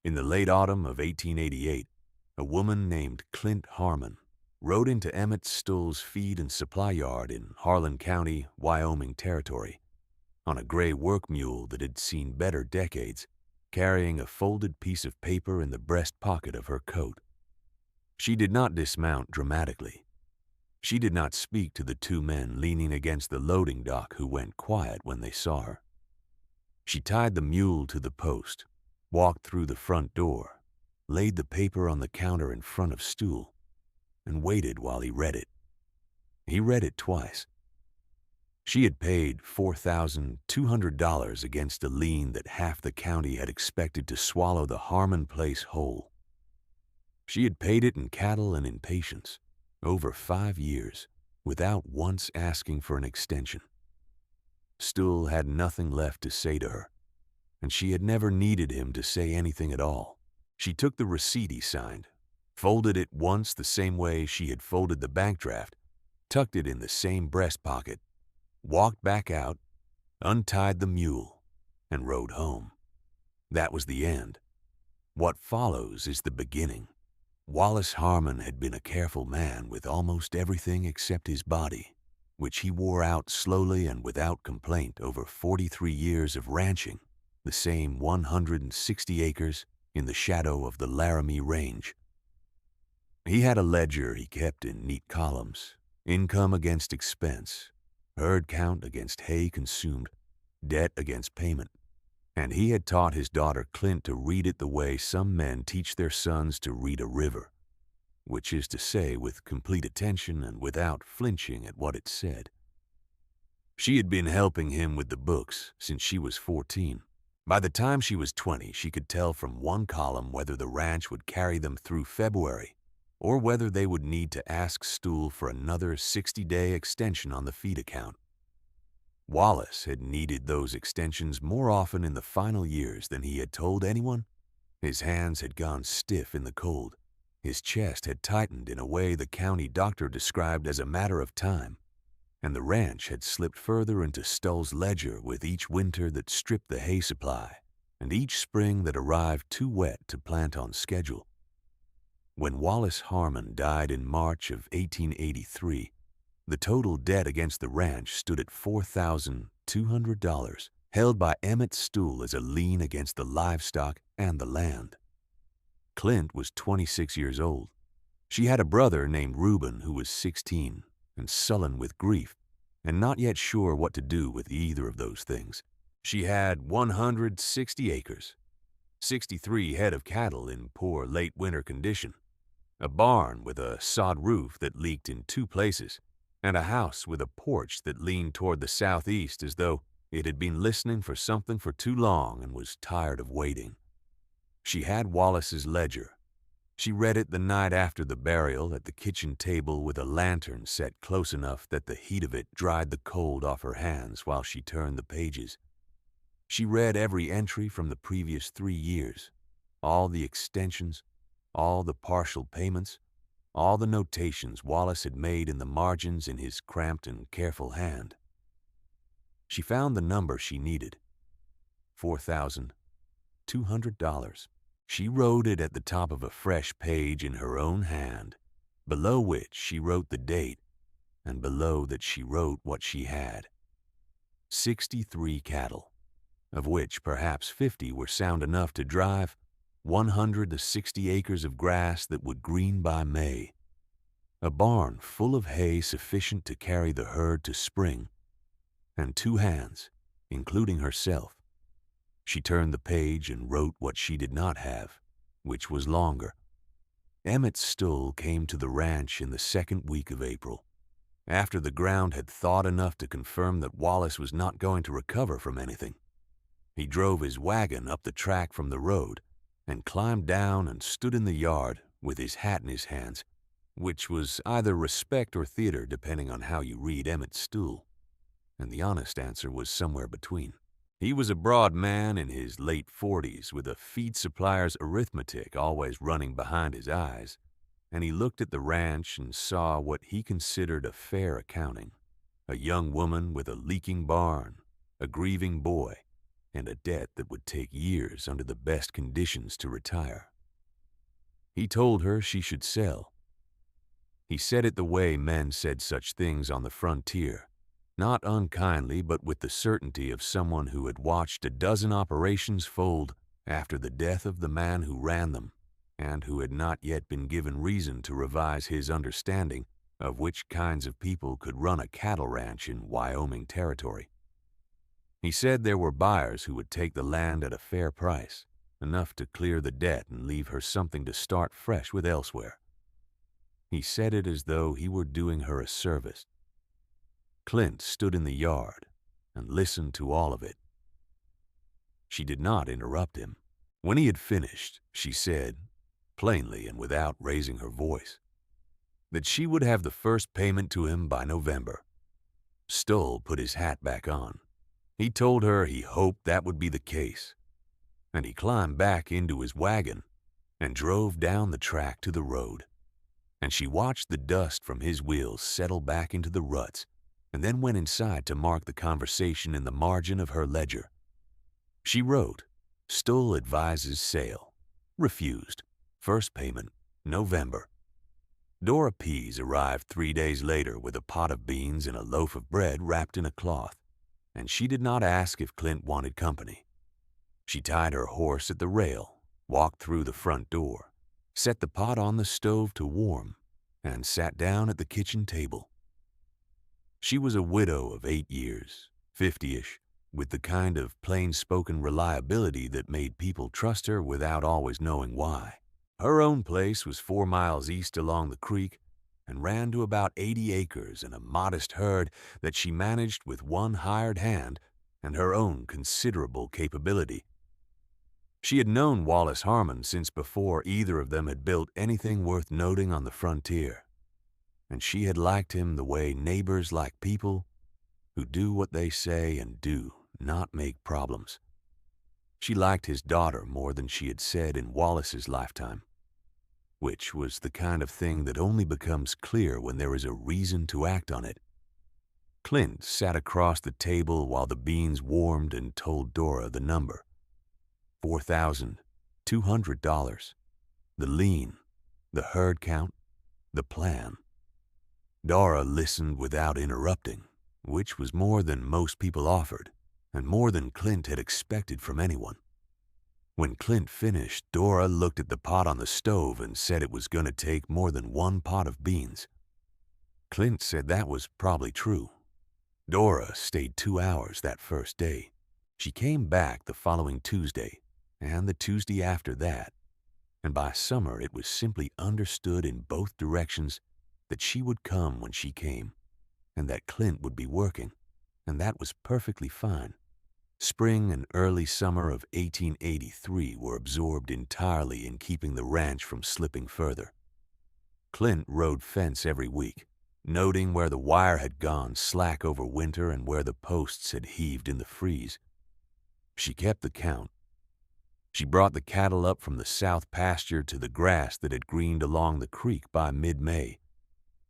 In the late autumn of 1888, a woman named Clint Harmon rode into Emmett Stull's feed and supply yard in Harlan County, Wyoming Territory, on a gray work mule that had seen better decades, carrying a folded piece of paper in the breast pocket of her coat. She did not dismount dramatically. She did not speak to the two men leaning against the loading dock who went quiet when they saw her. She tied the mule to the post, walked through the front door, laid the paper on the counter in front of Stull, and waited while he read it. He read it twice. She had paid $4,200 against a lien that half the county had expected to swallow the Harmon place whole. She had paid it in cattle and in patience, over 5 years, without once asking for an extension. Stull had nothing left to say to her, and she had never needed him to say anything at all. She took the receipt he signed, folded it once the same way she had folded the bank draft, tucked it in the same breast pocket, walked back out, untied the mule, and rode home. That was the end. What follows is the beginning. Wallace Harmon had been a careful man with almost everything except his body, which he wore out slowly and without complaint over 43 years of ranching, the same 160 acres in the shadow of the Laramie Range. He had a ledger he kept in neat columns, income against expense, herd count against hay consumed, debt against payment, and he had taught his daughter Clint to read it the way some men teach their sons to read a river, which is to say with complete attention and without flinching at what it said. She had been helping him with the books since she was 14. By the time she was 20, she could tell from one column whether the ranch would carry them through February or whether they would need to ask Stull for another 60-day extension on the feed account. Wallace had needed those extensions more often in the final years than he had told anyone. His hands had gone stiff in the cold. His chest had tightened in a way the county doctor described as a matter of time, and the ranch had slipped further into Stull's ledger with each winter that stripped the hay supply and each spring that arrived too wet to plant on schedule. When Wallace Harmon died in March of 1883, the total debt against the ranch stood at $4,200, held by Emmett Stull as a lien against the livestock and the land. Clint was 26 years old. She had a brother named Reuben who was 16 and sullen with grief and not yet sure what to do with either of those things. She had 160 acres, 63 head of cattle in poor late winter condition, a barn with a sod roof that leaked in 2 places, and a house with a porch that leaned toward the southeast as though it had been listening for something for too long and was tired of waiting. She had Wallace's ledger. She read it the night after the burial at the kitchen table with a lantern set close enough that the heat of it dried the cold off her hands while she turned the pages. She read every entry from the previous 3 years, all the extensions, all the partial payments, all the notations Wallace had made in the margins in his cramped and careful hand. She found the number she needed, $4,200. She wrote it at the top of a fresh page in her own hand, below which she wrote the date, and below that she wrote what she had. 63 cattle, of which perhaps 50 were sound enough to drive, 160 acres of grass that would green by May, a barn full of hay sufficient to carry the herd to spring, and 2 hands, including herself. She turned the page and wrote what she did not have, which was longer. Emmett Stull came to the ranch in the 2nd week of April, after the ground had thawed enough to confirm that Wallace was not going to recover from anything. He drove his wagon up the track from the road and climbed down and stood in the yard with his hat in his hands, which was either respect or theater depending on how you read Emmett Stull, and the honest answer was somewhere between. He was a broad man in his late 40s with a feed supplier's arithmetic always running behind his eyes, and he looked at the ranch and saw what he considered a fair accounting: a young woman with a leaking barn, a grieving boy, and a debt that would take years under the best conditions to retire. He told her she should sell. He said it the way men said such things on the frontier, not unkindly but with the certainty of someone who had watched a dozen operations fold after the death of the man who ran them, and who had not yet been given reason to revise his understanding of which kinds of people could run a cattle ranch in Wyoming Territory. He said there were buyers who would take the land at a fair price, enough to clear the debt and leave her something to start fresh with elsewhere. He said it as though he were doing her a service. Clint stood in the yard and listened to all of it. She did not interrupt him. When he had finished, she said, plainly and without raising her voice, that she would have the first payment to him by November. Stoll put his hat back on. He told her he hoped that would be the case, and he climbed back into his wagon and drove down the track to the road. And she watched the dust from his wheels settle back into the ruts, and then went inside to mark the conversation in the margin of her ledger. She wrote, "Stoll advises sale. Refused. First payment, November." Dora Pease arrived 3 days later with a pot of beans and a loaf of bread wrapped in a cloth, and she did not ask if Clint wanted company. She tied her horse at the rail, walked through the front door, set the pot on the stove to warm, and sat down at the kitchen table. She was a widow of 8 years, 50-ish, with the kind of plain-spoken reliability that made people trust her without always knowing why. Her own place was 4 miles east along the creek and ran to about 80 acres and a modest herd that she managed with one hired hand and her own considerable capability. She had known Wallace Harmon since before either of them had built anything worth noting on the frontier, and she had liked him the way neighbors like people who do what they say and do not make problems. She liked his daughter more than she had said in Wallace's lifetime, which was the kind of thing that only becomes clear when there is a reason to act on it. Clint sat across the table while the beans warmed and told Dora the number. $4,200. The lien, the herd count, the plan. Dora listened without interrupting, which was more than most people offered, and more than Clint had expected from anyone. When Clint finished, Dora looked at the pot on the stove and said it was going to take more than one pot of beans. Clint said that was probably true. Dora stayed 2 hours that first day. She came back the following Tuesday, and the Tuesday after that, and by summer it was simply understood in both directions that she would come when she came, and that Clint would be working, and that was perfectly fine. Spring and early summer of 1883 were absorbed entirely in keeping the ranch from slipping further. Clint rode fence every week, noting where the wire had gone slack over winter and where the posts had heaved in the freeze. She kept the count. She brought the cattle up from the south pasture to the grass that had greened along the creek by mid-May,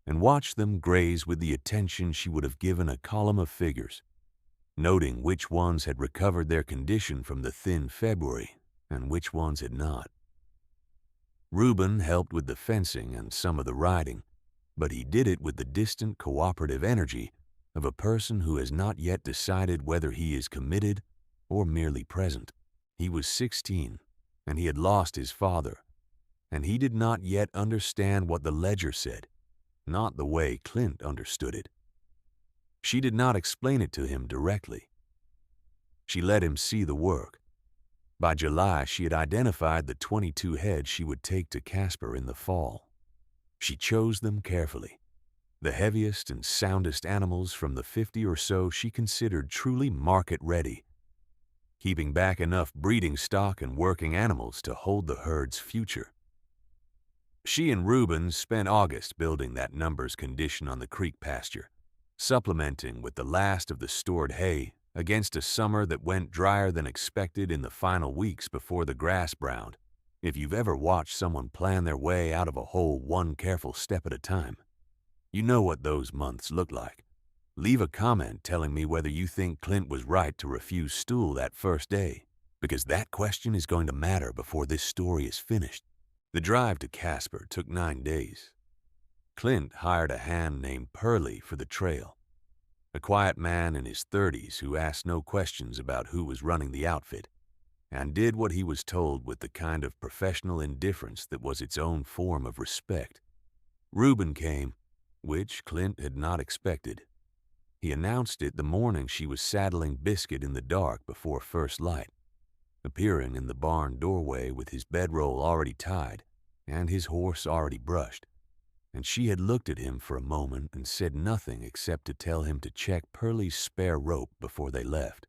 and watched them graze with the attention she would have given a column of figures, noting which ones had recovered their condition from the thin February and which ones had not. Reuben helped with the fencing and some of the riding, but he did it with the distant cooperative energy of a person who has not yet decided whether he is committed or merely present. He was 16, and he had lost his father, and he did not yet understand what the ledger said, not the way Clint understood it. She did not explain it to him directly. She let him see the work. By July, she had identified the 22 head she would take to Casper in the fall. She chose them carefully, the heaviest and soundest animals from the 50 or so she considered truly market-ready, keeping back enough breeding stock and working animals to hold the herd's future. She and Reuben spent August building that numbers condition on the creek pasture, supplementing with the last of the stored hay against a summer that went drier than expected in the final weeks before the grass browned. If you've ever watched someone plan their way out of a hole one careful step at a time, you know what those months look like Leave a comment telling me whether you think Clint was right to refuse stool that first day, because that question is going to matter before this story is finished. The drive to Casper took 9 days. Clint hired a hand named Pearlie for the trail, a quiet man in his 30s who asked no questions about who was running the outfit, and did what he was told with the kind of professional indifference that was its own form of respect. Reuben came, which Clint had not expected. He announced it the morning she was saddling Biscuit in the dark before first light, appearing in the barn doorway with his bedroll already tied and his horse already brushed, and she had looked at him for a moment and said nothing except to tell him to check Pearlie's spare rope before they left.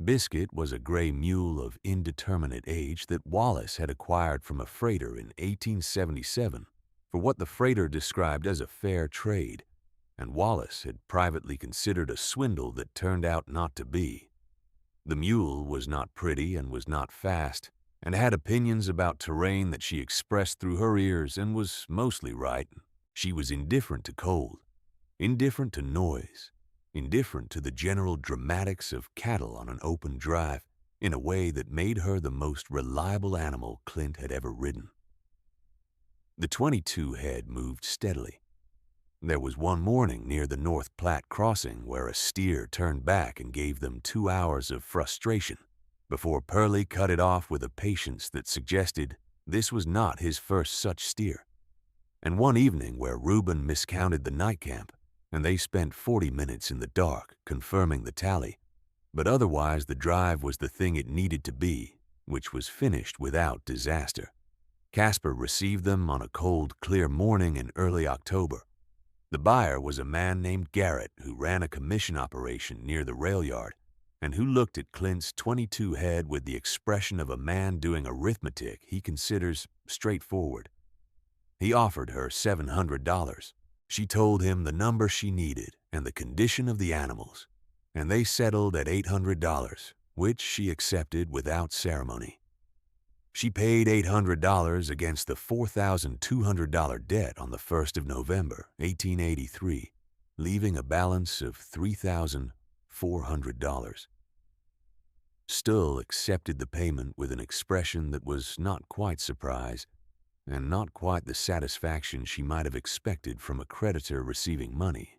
Biscuit was a gray mule of indeterminate age that Wallace had acquired from a freighter in 1877 for what the freighter described as a fair trade, and Wallace had privately considered a swindle that turned out not to be. The mule was not pretty and was not fast, and had opinions about terrain that she expressed through her ears and was mostly right. She was indifferent to cold, indifferent to noise, indifferent to the general dramatics of cattle on an open drive in a way that made her the most reliable animal Clint had ever ridden. The 22 head moved steadily. There was one morning near the North Platte crossing where a steer turned back and gave them 2 hours of frustration before Pearlie cut it off with a patience that suggested this was not his first such steer, and one evening where Reuben miscounted the night camp, and they spent 40 minutes in the dark confirming the tally, but otherwise the drive was the thing it needed to be, which was finished without disaster. Casper received them on a cold, clear morning in early October. The buyer was a man named Garrett who ran a commission operation near the rail yard and who looked at Clint's 22 head with the expression of a man doing arithmetic he considers straightforward. He offered her $700. She told him the number she needed and the condition of the animals, and they settled at $800, which she accepted without ceremony. She paid $800 against the $4,200 debt on the 1st of November, 1883, leaving a balance of $3,400. Stull accepted the payment with an expression that was not quite surprise and not quite the satisfaction she might have expected from a creditor receiving money,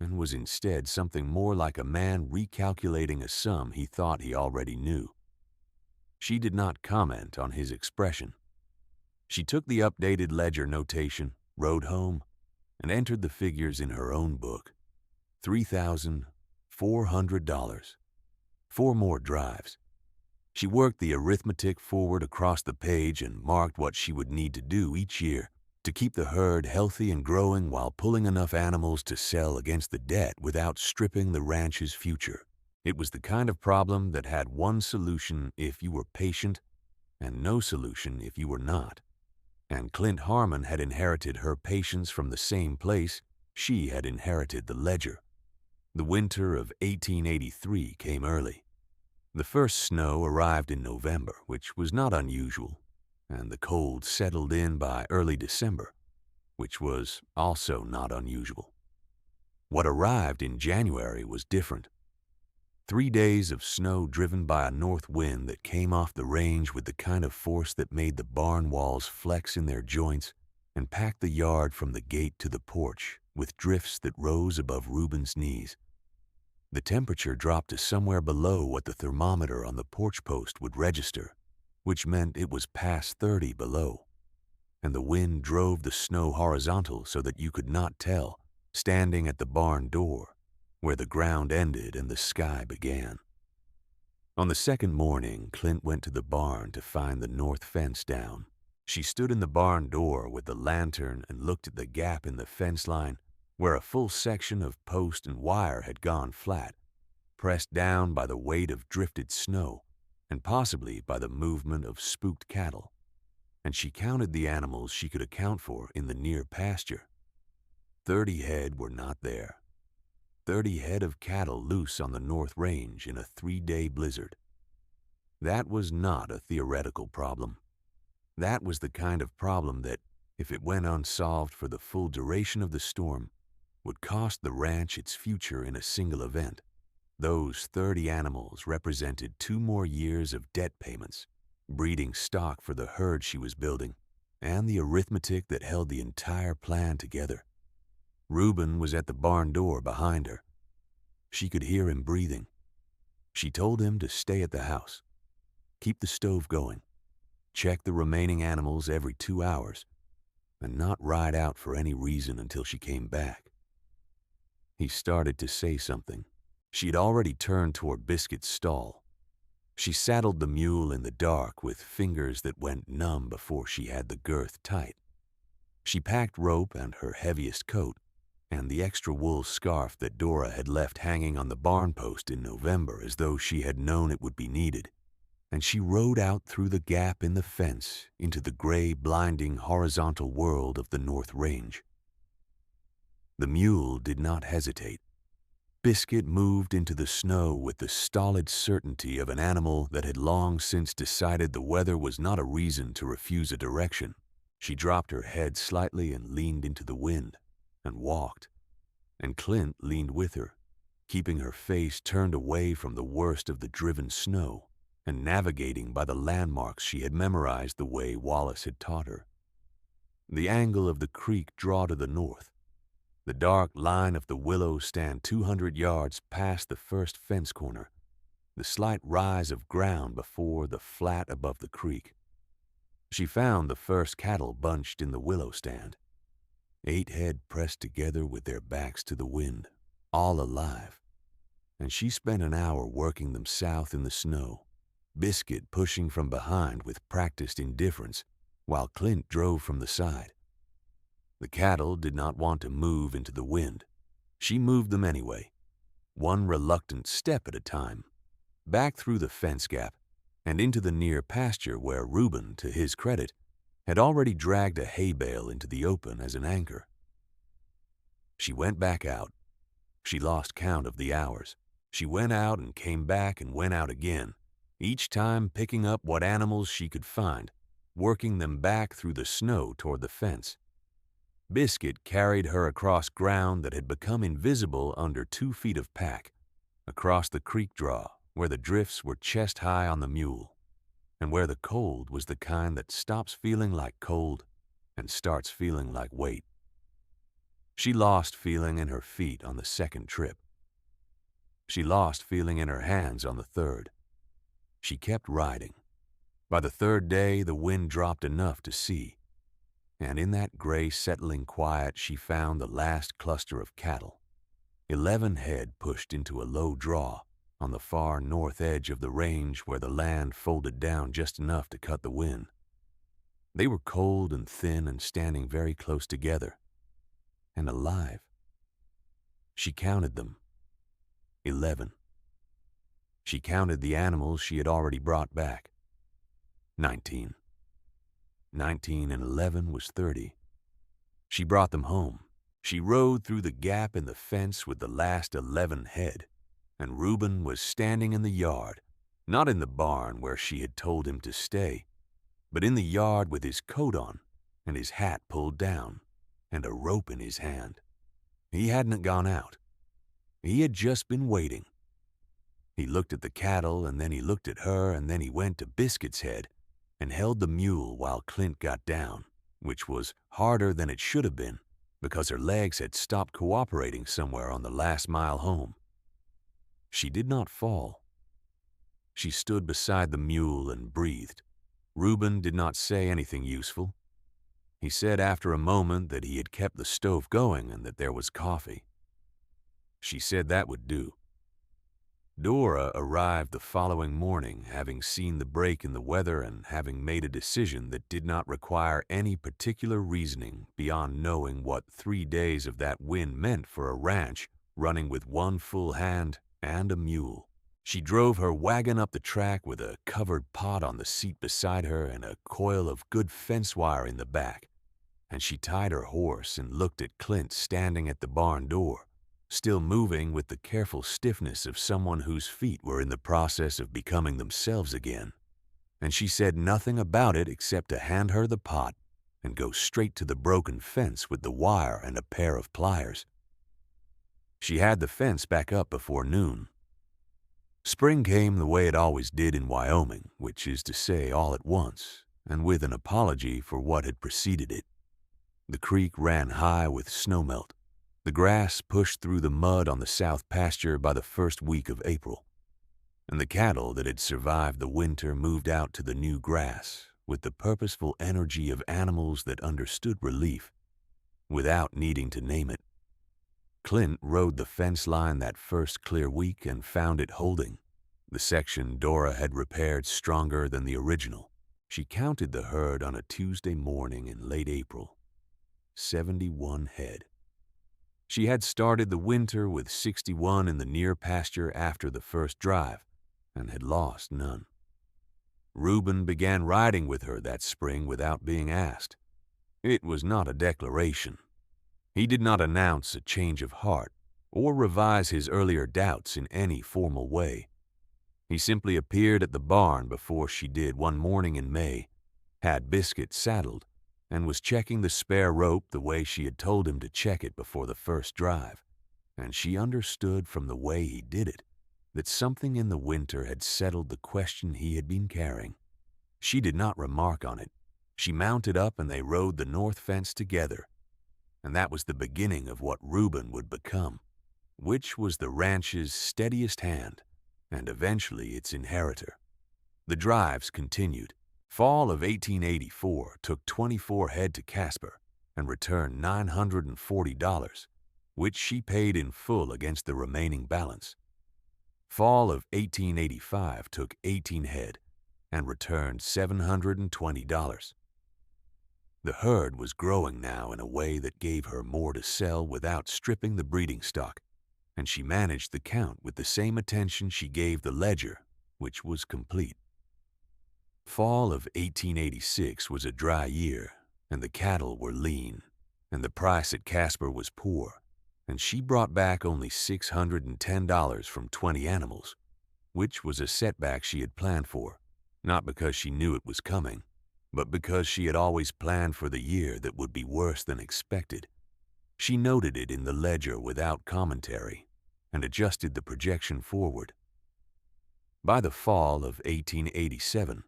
and was instead something more like a man recalculating a sum he thought he already knew. She did not comment on his expression. She took the updated ledger notation, rode home, and entered the figures in her own book. $3,400. 4 more drives. She worked the arithmetic forward across the page and marked what she would need to do each year to keep the herd healthy and growing while pulling enough animals to sell against the debt without stripping the ranch's future. It was the kind of problem that had one solution if you were patient and no solution if you were not. And Clint Harmon had inherited her patience from the same place she had inherited the ledger. The winter of 1883 came early. The first snow arrived in November, which was not unusual, and the cold settled in by early December, which was also not unusual. What arrived in January was different. 3 days of snow driven by a north wind that came off the range with the kind of force that made the barn walls flex in their joints and packed the yard from the gate to the porch with drifts that rose above Reuben's knees. The temperature dropped to somewhere below what the thermometer on the porch post would register, which meant it was past 30 below, and the wind drove the snow horizontal so that you could not tell, standing at the barn door, where the ground ended and the sky began. On the second morning, Clint went to the barn to find the north fence down. She stood in the barn door with the lantern and looked at the gap in the fence line where a full section of post and wire had gone flat, pressed down by the weight of drifted snow and possibly by the movement of spooked cattle, and she counted the animals she could account for in the near pasture. 30 head were not there. 30 head of cattle loose on the North Range in a 3-day blizzard. That was not a theoretical problem. That was the kind of problem that, if it went unsolved for the full duration of the storm, would cost the ranch its future in a single event. Those 30 animals represented 2 more years of debt payments, breeding stock for the herd she was building, and the arithmetic that held the entire plan together. Reuben was at the barn door behind her. She could hear him breathing. She told him to stay at the house, keep the stove going, check the remaining animals every 2 hours, and not ride out for any reason until she came back. He started to say something. She had already turned toward Biscuit's stall. She saddled the mule in the dark with fingers that went numb before she had the girth tight. She packed rope and her heaviest coat, and the extra wool scarf that Dora had left hanging on the barn post in November as though she had known it would be needed, and she rode out through the gap in the fence into the gray, blinding, horizontal world of the North Range. The mule did not hesitate. Biscuit moved into the snow with the stolid certainty of an animal that had long since decided the weather was not a reason to refuse a direction. She dropped her head slightly and leaned into the wind, and walked, and Clint leaned with her, keeping her face turned away from the worst of the driven snow and navigating by the landmarks she had memorized the way Wallace had taught her. The angle of the creek draw to the north. The dark line of the willows stand 200 yards past the first fence corner, the slight rise of ground before the flat above the creek. She found the first cattle bunched in the willow stand, 8 head pressed together with their backs to the wind, all alive, and she spent an hour working them south in the snow, Biscuit pushing from behind with practiced indifference while Clint drove from the side. The cattle did not want to move into the wind. She moved them anyway, one reluctant step at a time, back through the fence gap and into the near pasture where Reuben, to his credit, had already dragged a hay bale into the open as an anchor. She went back out. She lost count of the hours. She went out and came back and went out again, each time picking up what animals she could find, working them back through the snow toward the fence. Biscuit carried her across ground that had become invisible under 2 feet of pack, across the creek draw where the drifts were chest high on the mule, and where the cold was the kind that stops feeling like cold and starts feeling like weight. She lost feeling in her feet on the second trip. She lost feeling in her hands on the third. She kept riding. By the third day, the wind dropped enough to see, and in that gray settling quiet she found the last cluster of cattle, 11 head pushed into a low draw on the far north edge of the range where the land folded down just enough to cut the wind. They were cold and thin and standing very close together, and alive. She counted them. 11. She counted the animals she had already brought back. 19. 19 and 11 was 30. She brought them home. She rode through the gap in the fence with the last 11 head, and Reuben was standing in the yard, not in the barn where she had told him to stay, but in the yard with his coat on and his hat pulled down and a rope in his hand. He hadn't gone out. He had just been waiting. He looked at the cattle, and then he looked at her, and then he went to Biscuit's head and held the mule while Clint got down, which was harder than it should have been because her legs had stopped cooperating somewhere on the last mile home. She did not fall. She stood beside the mule and breathed. Reuben did not say anything useful. He said after a moment that he had kept the stove going and that there was coffee. She said that would do. Dora arrived the following morning, having seen the break in the weather and having made a decision that did not require any particular reasoning beyond knowing what 3 days of that wind meant for a ranch running with 1 full hand and a mule. She drove her wagon up the track with a covered pot on the seat beside her and a coil of good fence wire in the back, and she tied her horse and looked at Clint standing at the barn door, still moving with the careful stiffness of someone whose feet were in the process of becoming themselves again. And she said nothing about it except to hand her the pot and go straight to the broken fence with the wire and a pair of pliers. She had the fence back up before noon. Spring came the way it always did in Wyoming, which is to say all at once, and with an apology for what had preceded it. The creek ran high with snowmelt. The grass pushed through the mud on the south pasture by the first week of April, and the cattle that had survived the winter moved out to the new grass with the purposeful energy of animals that understood relief without needing to name it. Clint rode the fence line that first clear week and found it holding. The section Dora had repaired stronger than the original. She counted the herd on a Tuesday morning in late April. 71 head. She had started the winter with 61 in the near pasture after the first drive and had lost none. Reuben began riding with her that spring without being asked. It was not a declaration. He did not announce a change of heart or revise his earlier doubts in any formal way. He simply appeared at the barn before she did one morning in May, had Biscuit saddled, and was checking the spare rope the way she had told him to check it before the first drive, and she understood from the way he did it that something in the winter had settled the question he had been carrying. She did not remark on it. She mounted up and they rode the north fence together, and that was the beginning of what Reuben would become, which was the ranch's steadiest hand and eventually its inheritor. The drives continued. Fall of 1884 took 24 head to Casper and returned $940, which she paid in full against the remaining balance. Fall of 1885 took 18 head and returned $720. The herd was growing now in a way that gave her more to sell without stripping the breeding stock, and she managed the count with the same attention she gave the ledger, which was complete. Fall of 1886 was a dry year, and the cattle were lean, and the price at Casper was poor, and she brought back only $610 from 20 animals, which was a setback she had planned for, not because she knew it was coming, but because she had always planned for the year that would be worse than expected. She noted it in the ledger without commentary and adjusted the projection forward. By the fall of 1887,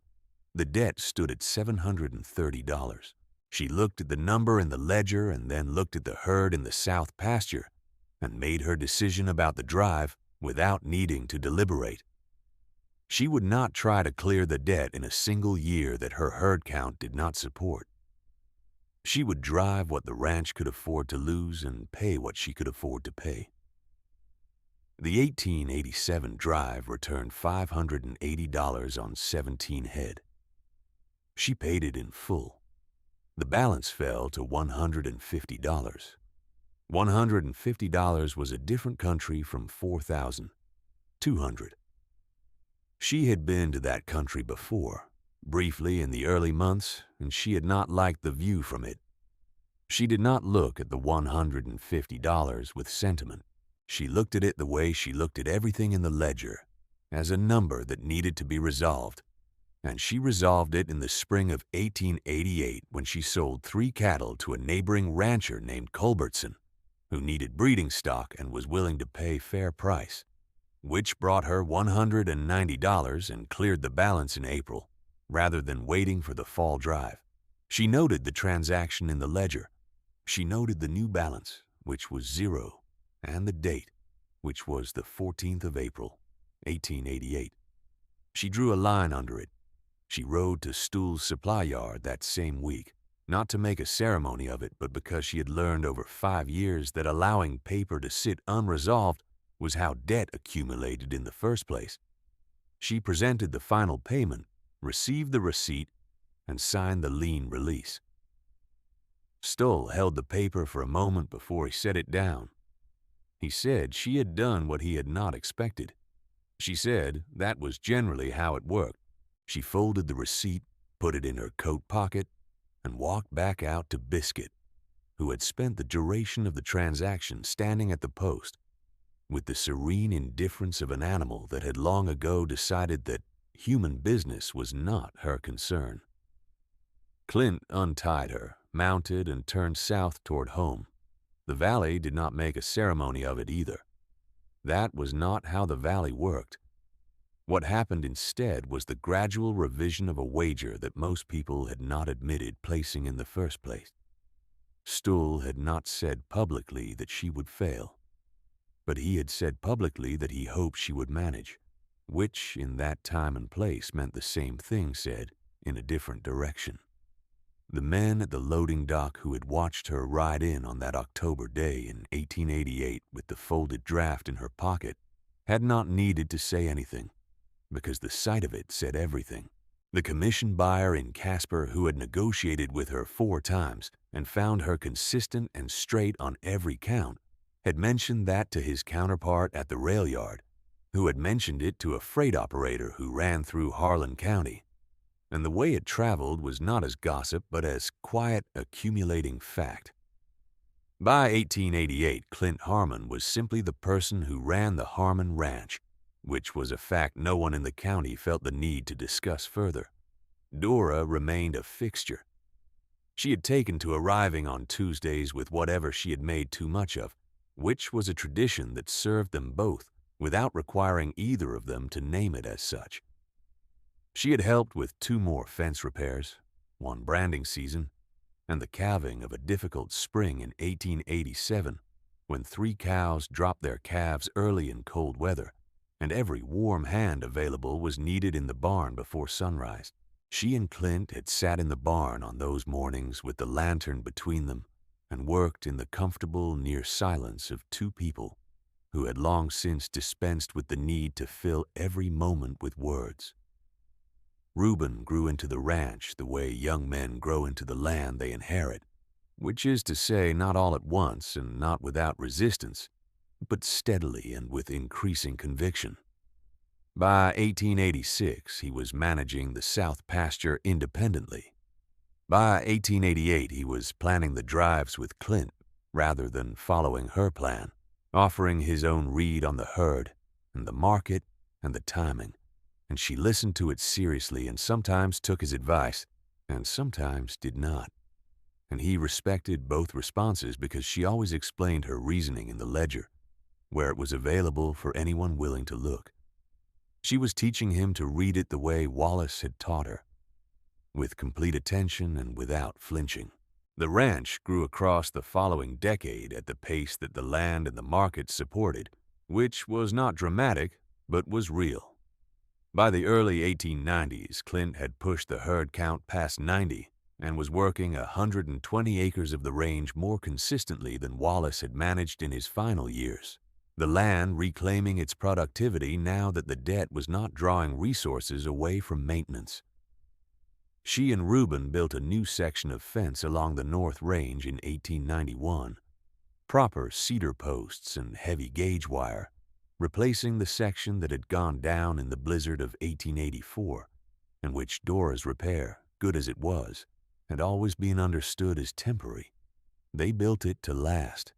the debt stood at $730. She looked at the number in the ledger and then looked at the herd in the south pasture and made her decision about the drive without needing to deliberate. She would not try to clear the debt in a single year that her herd count did not support. She would drive what the ranch could afford to lose and pay what she could afford to pay. The 1887 drive returned $580 on 17 head. She paid it in full. The balance fell to $150. $150 was a different country from $4,200. She had been to that country before, briefly in the early months, and she had not liked the view from it. She did not look at the $150 with sentiment. She looked at it the way she looked at everything in the ledger, as a number that needed to be resolved. And she resolved it in the spring of 1888 when she sold 3 cattle to a neighboring rancher named Culbertson, who needed breeding stock and was willing to pay fair price, which brought her $190 and cleared the balance in April, rather than waiting for the fall drive. She noted the transaction in the ledger. She noted the new balance, which was 0, and the date, which was the 14th of April, 1888. She drew a line under it. She rode to Stuhl's supply yard that same week, not to make a ceremony of it, but because she had learned over 5 years that allowing paper to sit unresolved was how debt accumulated in the first place. She presented the final payment, received the receipt, and signed the lien release. Stuhl held the paper for a moment before he set it down. He said she had done what he had not expected. She said that was generally how it worked. She folded the receipt, put it in her coat pocket, and walked back out to Biscuit, who had spent the duration of the transaction standing at the post, with the serene indifference of an animal that had long ago decided that human business was not her concern. Clint untied her, mounted, and turned south toward home. The valley did not make a ceremony of it either. That was not how the valley worked. What happened instead was the gradual revision of a wager that most people had not admitted placing in the first place. Stull had not said publicly that she would fail, but he had said publicly that he hoped she would manage, which in that time and place meant the same thing said in a different direction. The men at the loading dock who had watched her ride in on that October day in 1888 with the folded draft in her pocket had not needed to say anything, because the sight of it said everything. The commission buyer in Casper, who had negotiated with her 4 times and found her consistent and straight on every count, had mentioned that to his counterpart at the rail yard, who had mentioned it to a freight operator who ran through Harlan County. And the way it traveled was not as gossip but as quiet, accumulating fact. By 1888, Clint Harmon was simply the person who ran the Harmon Ranch, which was a fact no one in the county felt the need to discuss further. Dora remained a fixture. She had taken to arriving on Tuesdays with whatever she had made too much of, which was a tradition that served them both without requiring either of them to name it as such. She had helped with 2 more fence repairs, 1 branding season, and the calving of a difficult spring in 1887 when 3 cows dropped their calves early in cold weather, and every warm hand available was needed in the barn before sunrise. She and Clint had sat in the barn on those mornings with the lantern between them and worked in the comfortable near silence of 2 people who had long since dispensed with the need to fill every moment with words. Reuben grew into the ranch the way young men grow into the land they inherit, which is to say not all at once and not without resistance, but steadily and with increasing conviction. By 1886, he was managing the South pasture independently. By 1888, he was planning the drives with Clint rather than following her plan, offering his own read on the herd and the market and the timing, and she listened to it seriously and sometimes took his advice and sometimes did not. And he respected both responses because she always explained her reasoning in the ledger, where it was available for anyone willing to look. She was teaching him to read it the way Wallace had taught her, with complete attention and without flinching. The ranch grew across the following decade at the pace that the land and the market supported, which was not dramatic, but was real. By the early 1890s, Clint had pushed the herd count past 90 and was working 120 acres of the range more consistently than Wallace had managed in his final years, the land reclaiming its productivity now that the debt was not drawing resources away from maintenance. She and Reuben built a new section of fence along the North Range in 1891, proper cedar posts and heavy gauge wire, replacing the section that had gone down in the blizzard of 1884, and which Dora's repair, good as it was, had always been understood as temporary. They built it to last.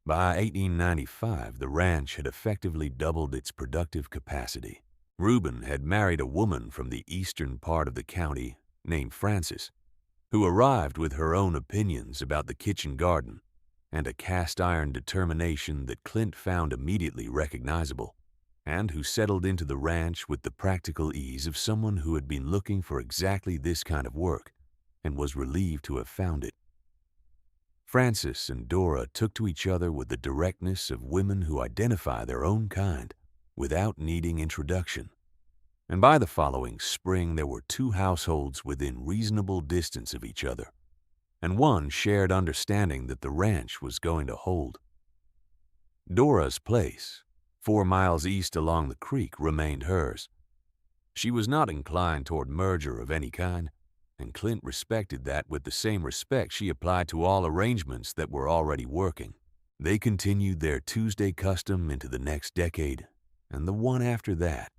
By 1895, the ranch had effectively doubled its productive capacity. Reuben had married a woman from the eastern part of the county named Frances, who arrived with her own opinions about the kitchen garden and a cast-iron determination that Clint found immediately recognizable, and who settled into the ranch with the practical ease of someone who had been looking for exactly this kind of work and was relieved to have found it. Frances and Dora took to each other with the directness of women who identify their own kind without needing introduction. And by the following spring there were 2 households within reasonable distance of each other, and one shared understanding that the ranch was going to hold. Dora's place, 4 miles east along the creek, remained hers. She was not inclined toward merger of any kind, and Clint respected that with the same respect she applied to all arrangements that were already working. They continued their Tuesday custom into the next decade, and the one after that,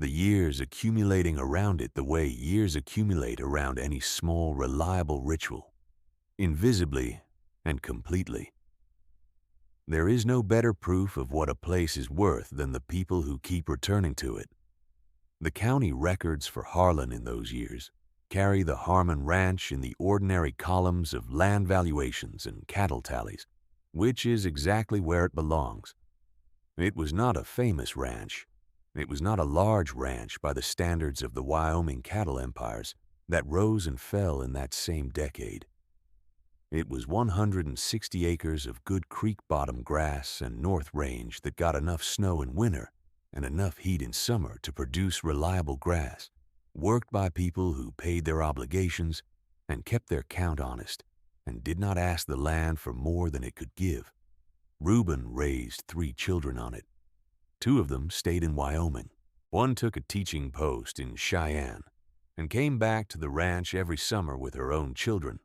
the years accumulating around it the way years accumulate around any small, reliable ritual, invisibly and completely. There is no better proof of what a place is worth than the people who keep returning to it. The county records for Harlan in those years carry the Harmon Ranch in the ordinary columns of land valuations and cattle tallies, which is exactly where it belongs. It was not a famous ranch. It was not a large ranch by the standards of the Wyoming cattle empires that rose and fell in that same decade. It was 160 acres of good creek bottom grass and north range that got enough snow in winter and enough heat in summer to produce reliable grass, worked by people who paid their obligations and kept their count honest and did not ask the land for more than it could give. Reuben raised 3 children on it. 2 of them stayed in Wyoming. One took a teaching post in Cheyenne and came back to the ranch every summer with her own children,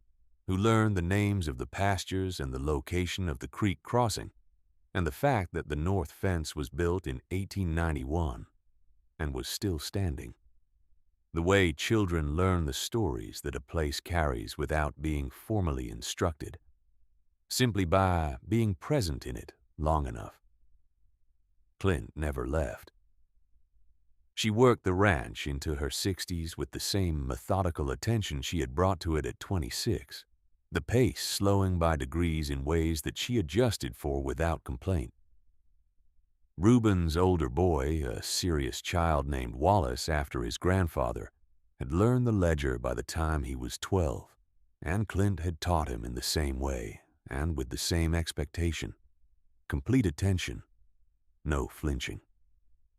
who learned the names of the pastures and the location of the creek crossing, and the fact that the north fence was built in 1891 and was still standing. The way children learn the stories that a place carries without being formally instructed, simply by being present in it long enough. Clint never left. She worked the ranch into her 60s with the same methodical attention she had brought to it at 26, the pace slowing by degrees in ways that she adjusted for without complaint. Reuben's older boy, a serious child named Wallace after his grandfather, had learned the ledger by the time he was 12, and Clint had taught him in the same way and with the same expectation. Complete attention, no flinching.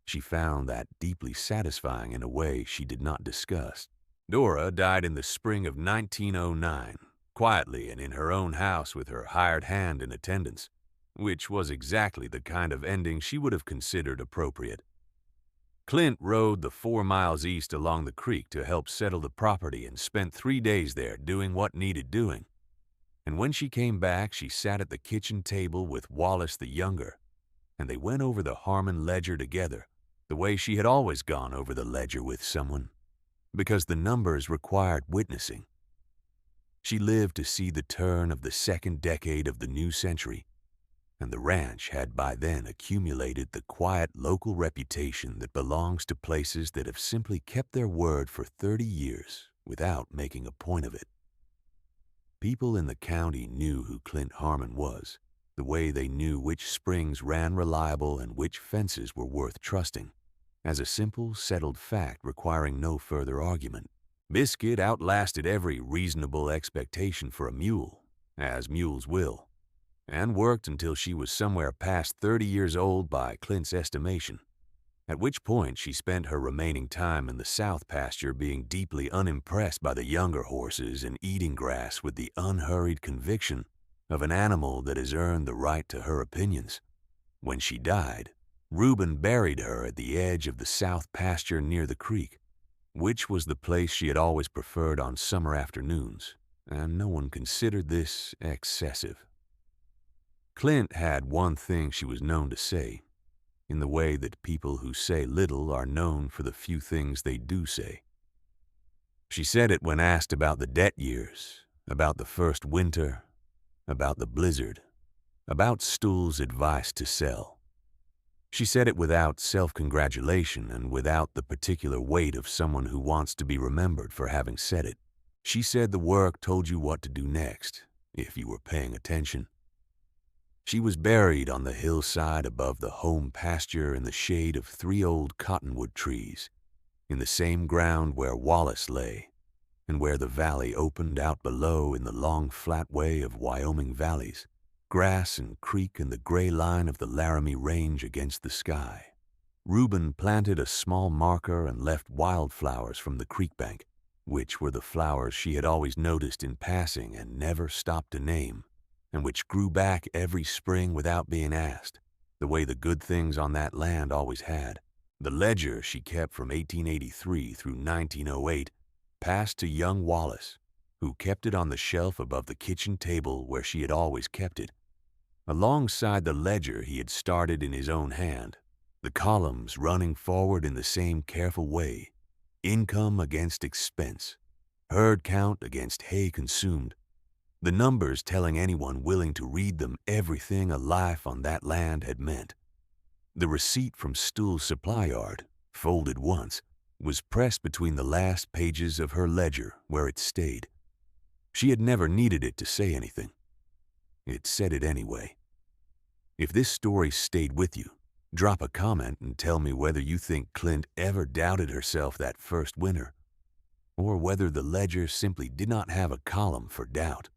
She found that deeply satisfying in a way she did not discuss. Dora died in the spring of 1909, quietly and in her own house with her hired hand in attendance, which was exactly the kind of ending she would have considered appropriate. Clint rode the 4 miles east along the creek to help settle the property and spent 3 days there doing what needed doing. And when she came back, she sat at the kitchen table with Wallace the younger, and they went over the Harmon ledger together, the way she had always gone over the ledger with someone, because the numbers required witnessing. She lived to see the turn of the second decade of the new century, and the ranch had by then accumulated the quiet local reputation that belongs to places that have simply kept their word for 30 years without making a point of it. People in the county knew who Clint Harmon was, the way they knew which springs ran reliable and which fences were worth trusting, as a simple, settled fact requiring no further argument. Biscuit outlasted every reasonable expectation for a mule, as mules will, and worked until she was somewhere past 30 years old by Clint's estimation, at which point she spent her remaining time in the south pasture being deeply unimpressed by the younger horses and eating grass with the unhurried conviction of an animal that has earned the right to her opinions. When she died, Reuben buried her at the edge of the south pasture near the creek, which was the place she had always preferred on summer afternoons, and no one considered this excessive. Clint had one thing she was known to say, in the way that people who say little are known for the few things they do say. She said it when asked about the debt years, about the first winter, about the blizzard, about Stuhl's advice to sell. She said it without self-congratulation and without the particular weight of someone who wants to be remembered for having said it. She said the work told you what to do next, if you were paying attention. She was buried on the hillside above the home pasture in the shade of 3 old cottonwood trees, in the same ground where Wallace lay, and where the valley opened out below in the long flat way of Wyoming valleys, grass and creek and the gray line of the Laramie Range against the sky. Reuben planted a small marker and left wildflowers from the creek bank, which were the flowers she had always noticed in passing and never stopped to name, and which grew back every spring without being asked, the way the good things on that land always had. The ledger she kept from 1883 through 1908 passed to young Wallace, who kept it on the shelf above the kitchen table where she had always kept it. Alongside the ledger he had started in his own hand, the columns running forward in the same careful way, income against expense, herd count against hay consumed, the numbers telling anyone willing to read them everything a life on that land had meant. The receipt from Stuhl's supply yard, folded once, was pressed between the last pages of her ledger where it stayed. She had never needed it to say anything. It said it anyway. If this story stayed with you, Drop a comment and tell me whether you think Clint ever doubted herself that first winter, or whether the ledger simply did not have a column for doubt.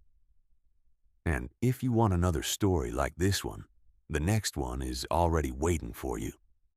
And if you want another story like this one, the next one is already waiting for you.